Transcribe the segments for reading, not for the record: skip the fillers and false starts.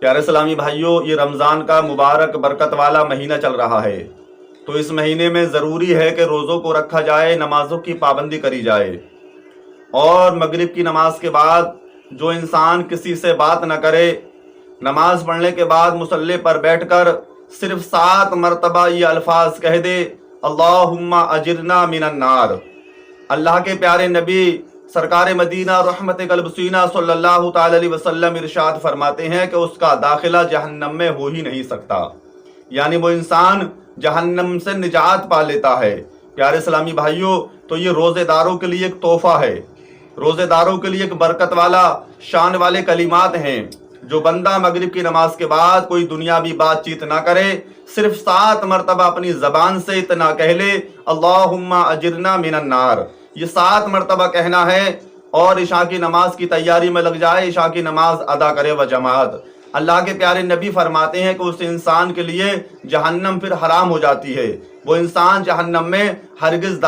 پیارے اسلامی بھائیوں، یہ رمضان کا مبارک برکت والا مہینہ چل رہا ہے، تو اس مہینے میں ضروری ہے کہ روزوں کو رکھا جائے، نمازوں کی پابندی کری جائے، اور مغرب کی نماز کے بعد جو انسان کسی سے بات نہ کرے، نماز پڑھنے کے بعد مصلی پر بیٹھ کر صرف 7 مرتبہ یہ الفاظ کہہ دے، اللہم اجرنا من النار۔ اللہ کے پیارے نبی سرکار مدینہ رحمت قلب سینہ صلی اللہ تعالی علیہ وسلم ارشاد فرماتے ہیں کہ اس کا داخلہ جہنم میں ہو ہی نہیں سکتا، یعنی وہ انسان جہنم سے نجات پا لیتا ہے۔ پیارے اسلامی بھائیوں، تو یہ روزے داروں کے لیے ایک تحفہ ہے، روزے داروں کے لیے ایک برکت والا شان والے کلمات ہیں۔ جو بندہ مغرب کی نماز کے بعد کوئی دنیاوی بات چیت نہ کرے، صرف 7 مرتبہ اپنی زبان سے اتنا کہہ لے، اللہم اجرنا من النار، یہ 7 مرتبہ کہنا ہے، اور عشاء کی نماز کی تیاری میں لگ جائے، عشاء کی نماز ادا کرے و جماعت۔ اللہ کے پیارے نبی فرماتے ہیں کہ اس انسان کے لیے جہنم پھر حرام ہو جاتی ہے، وہ انسان جہنم میں ہرگز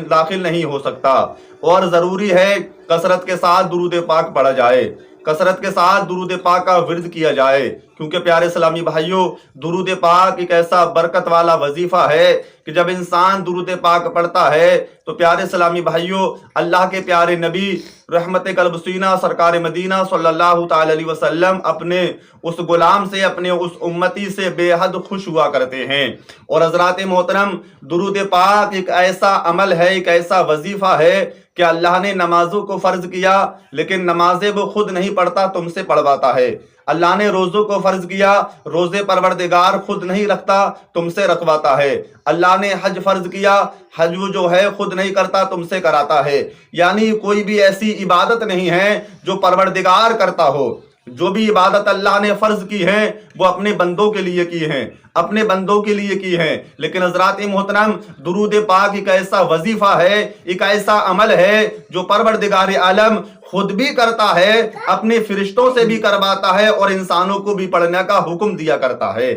داخل نہیں ہو سکتا۔ اور ضروری ہے کثرت کے ساتھ درود پاک پڑھا جائے، کثرت کے ساتھ درود پاک کا ورد کیا جائے، کیونکہ پیارے اسلامی بھائیوں، درود پاک ایک ایسا برکت والا وظیفہ ہے کہ جب انسان درود پاک پڑھتا ہے تو پیارے اسلامی بھائیوں، اللہ کے پیارے نبی رحمت قلب سینہ سرکار مدینہ صلی اللہ تعالی علیہ وسلم اپنے اس غلام سے، اپنے اس امتی سے بے حد خوش ہوا کرتے ہیں۔ اور حضرات محترم، درود پاک ایک ایسا عمل ہے، ایک ایسا وظیفہ ہے کہ اللہ نے نمازوں کو فرض کیا، لیکن نمازیں وہ خود نہیں پڑھتا، تم سے پڑھواتا ہے۔ اللہ نے روزوں کو فرض کیا، روزے پروردگار خود نہیں رکھتا، تم سے رکھواتا ہے۔ اللہ نے حج فرض کیا، حج جو ہے خود نہیں کرتا، تم سے کراتا ہے۔ یعنی کوئی بھی ایسی عبادت نہیں ہے جو پروردگار کرتا ہو۔ جو بھی عبادت اللہ نے فرض کی ہے وہ اپنے بندوں کے لیے کی ہیں، اپنے بندوں کے لیے کی ہیں، لیکن حضرات محترم، درود پاک ایک ایسا وظیفہ ہے، ایک ایسا عمل ہے جو پروردگار عالم خود بھی کرتا ہے، اپنے فرشتوں سے بھی کرواتا ہے، اور انسانوں کو بھی پڑھنے کا حکم دیا کرتا ہے۔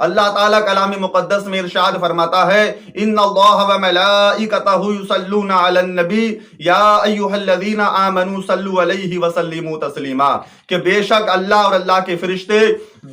اللہ تعالیٰ کلام مقدس میں ارشاد فرماتا ہے، ان اللہ وملائکتہ یصلون علی النبی یا ایھا الذین آمنوا صلوا علیہ وسلموا تسلیما، کہ بے شک اللہ اور اللہ کے فرشتے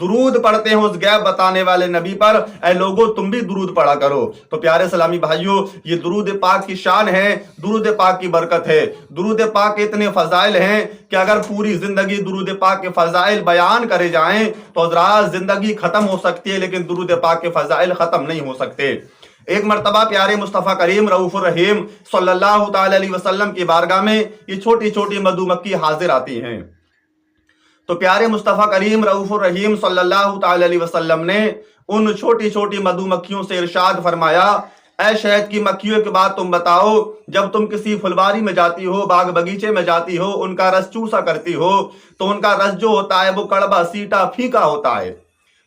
درود پڑھتے ہیں اس غیب بتانے والے نبی پر، اے لوگو تم بھی درود پڑھا کرو۔ تو پیارے اسلامی بھائیوں، یہ درود پاک کی شان ہے، درود پاک کی برکت ہے۔ درود پاک کے اتنے فضائل ہیں کہ اگر پوری زندگی درود پاک کے فضائل بیان کرے جائیں تو حضرات زندگی ختم ہو سکتی ہے، لیکن درود پاک کے فضائل ختم نہیں ہو سکتے۔ ایک مرتبہ پیارے مصطفیٰ کریم رؤوف الرحیم صلی اللہ تعالی علیہ وسلم کی بارگاہ میں یہ چھوٹی چھوٹی مدھو مکھی حاضر آتی ہیں، تو پیارے مصطفیٰ کریم رؤوف الرحیم صلی اللہ تعالی علیہ وسلم نے ان چھوٹی چھوٹی مدھو مکھیوں سے ارشاد فرمایا، اے شہد کی مکھیوں کے بعد تم بتاؤ، جب تم کسی پھلواری میں جاتی ہو، باغ بگیچے میں جاتی ہو، ان کا رس چوسا کرتی ہو تو ان کا رس جو ہوتا ہے وہ کڑوا سیٹا پھیکا ہوتا ہے،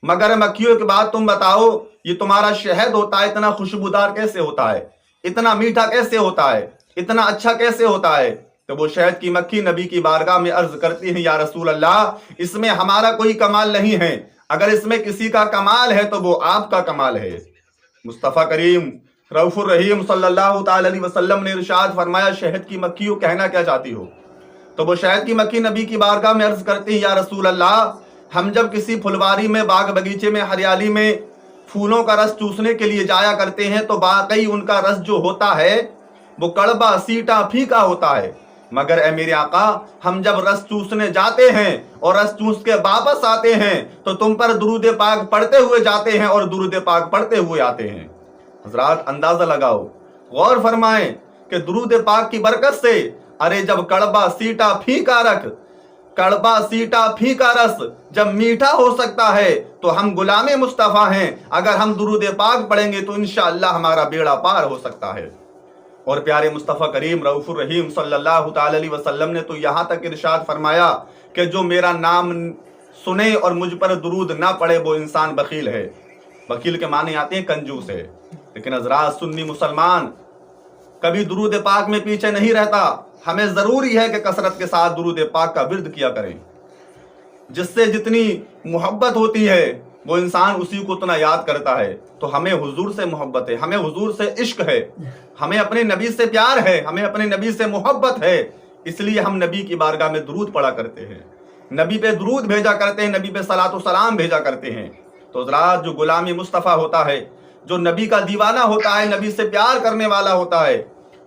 مگر مکھیوں کے بعد تم بتاؤ یہ تمہارا شہد ہوتا ہے اتنا خوشبودار کیسے ہوتا ہے، اتنا میٹھا کیسے ہوتا ہے، اتنا اچھا کیسے ہوتا ہے؟ تو وہ شہد کی مکھی نبی کی بارگاہ میں عرض کرتی ہیں، یا رسول اللہ، اس میں ہمارا کوئی کمال نہیں ہے، اگر اس میں کسی کا کمال ہے تو وہ آپ کا کمال ہے۔ مصطفیٰ کریم رؤوف الرحیم صلی اللہ تعالی علیہ وسلم نے ارشاد فرمایا، شہد کی مکھیوں کہنا کیا چاہتی ہو؟ تو وہ شہد کی مکھی نبی کی بارگاہ میں عرض کرتی ہیں، یا رسول اللہ، ہم جب کسی پھلواری میں، باغ بگیچے میں، ہریالی میں پھولوں کا رس چوسنے کے لیے جایا کرتے ہیں تو واقعی ان کا رس جو ہوتا ہے وہ کڑوا سیٹا پھیکا ہوتا ہے، مگر اے میرے آقا، ہم جب رس چوسنے جاتے ہیں اور رس چوس کے واپس آتے ہیں تو تم پر درود پاک پڑھتے ہوئے جاتے ہیں اور درود پاک پڑھتے ہوئے آتے ہیں۔ حضرات اندازہ لگاؤ، غور فرمائیں کہ درود پاک کی برکت سے، ارے جب کڑوا سیٹا پھیکا رکھ، کڑوا سیٹا پھیکا رس جب میٹھا ہو سکتا ہے تو ہم غلام مصطفیٰ ہیں، اگر ہم درود پاک پڑھیں گے تو انشاءاللہ ہمارا بیڑا پار ہو سکتا ہے۔ اور پیارے مصطفیٰ کریم رؤوف الرحیم صلی اللہ تعالی علیہ وسلم نے تو یہاں تک ارشاد فرمایا کہ جو میرا نام سنے اور مجھ پر درود نہ پڑھے وہ انسان بخیل ہے۔ بخیل کے معنی آتے ہیں کنجوس ہے، لیکن حضرات سنی مسلمان کبھی درود پاک میں پیچھے نہیں رہتا، ہمیں ضروری ہے کہ کثرت کے ساتھ درود پاک کا ورد کیا کریں، جس سے جتنی محبت ہوتی ہے وہ انسان اسی کو اتنا یاد کرتا ہے۔ تو ہمیں حضور سے محبت ہے، ہمیں حضور سے عشق ہے، ہمیں اپنے نبی سے پیار ہے، ہمیں اپنے نبی سے محبت ہے، اس لیے ہم نبی کی بارگاہ میں درود پڑھا کرتے ہیں۔ نبی پہ درود بھیجا کرتے ہیں، نبی پہ صلاۃ و سلام بھیجا کرتے ہیں۔ تو حضرات جو غلام مصطفیٰ ہوتا ہے، جو نبی کا دیوانہ ہوتا ہے، نبی سے پیار کرنے والا ہوتا ہے،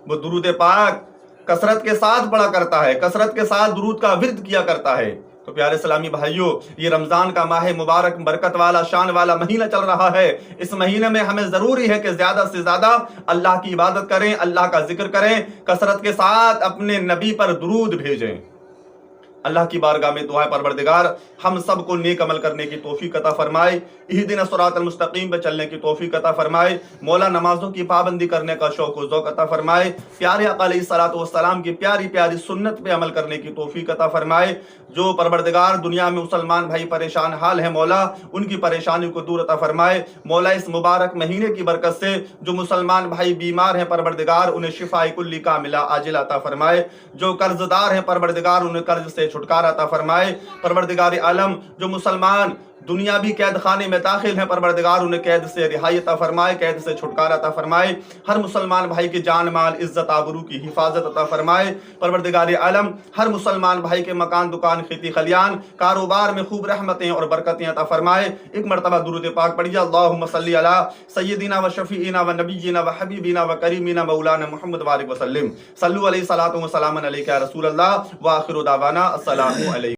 وہ درود پاک کثرت کے ساتھ پڑھا کرتا ہے، کثرت کے ساتھ درود کا ورد کیا کرتا ہے۔ تو پیارے اسلامی بھائیوں، یہ رمضان کا ماہ مبارک برکت والا شان والا مہینہ چل رہا ہے۔ اس مہینے میں ہمیں ضروری ہے کہ زیادہ سے زیادہ اللہ کی عبادت کریں، اللہ کا ذکر کریں، کثرت کے ساتھ اپنے نبی پر درود بھیجیں۔ اللہ کی بارگاہ میں دعا ہے پروردگار ہم سب کو نیک عمل کرنے کی توفیق عطا فرمائے، اہدنا الصراط المستقیم پہ چلنے کی توفیق عطا فرمائے، مولا نمازوں کی پابندی کرنے کا شوق و ذوق عطا فرمائے، پیارے آقا علیہ الصلوۃ والسلام کی پیاری پیاری سنت پہ عمل کرنے کی توفیق عطا فرمائے۔ جو پروردگار دنیا میں مسلمان بھائی پریشان حال ہیں، مولا ان کی پریشانی کو دور عطا فرمائے۔ مولا اس مبارک مہینے کی برکت سے جو مسلمان بھائی بیمار ہیں، پروردگار انہیں شفاء کلی کاملہ عاجلہ عطا فرمائے۔ جو قرض دار ہیں، پروردگار انہیں قرض سے چھٹکارا عطا فرمائے۔ پروردگار عالم جو مسلمان دنیاوی قید خانے میں داخل ہیں، پروردگار انہیں قید سے رہائی عطا فرمائے، قید سے چھٹکارا عطا فرمائے۔ ہر مسلمان بھائی کی جان مال عزت آبرو کی حفاظت عطا فرمائے۔ پروردگار عالم ہر مسلمان بھائی کے مکان دکان کھیتی خلیان کاروبار میں خوب رحمتیں اور برکتیں عطا فرمائے۔ ایک مرتبہ درود پاک پڑھیے، اللہم صلی علی سیدنا و شفیعنا و نبینا و حبیبنا و کریمنا مولانا محمد وآلہ وسلم، صلو علیہ الصلوۃ والسلام علیک یا رسول اللہ، وآخر دعوانا السلام علیکم۔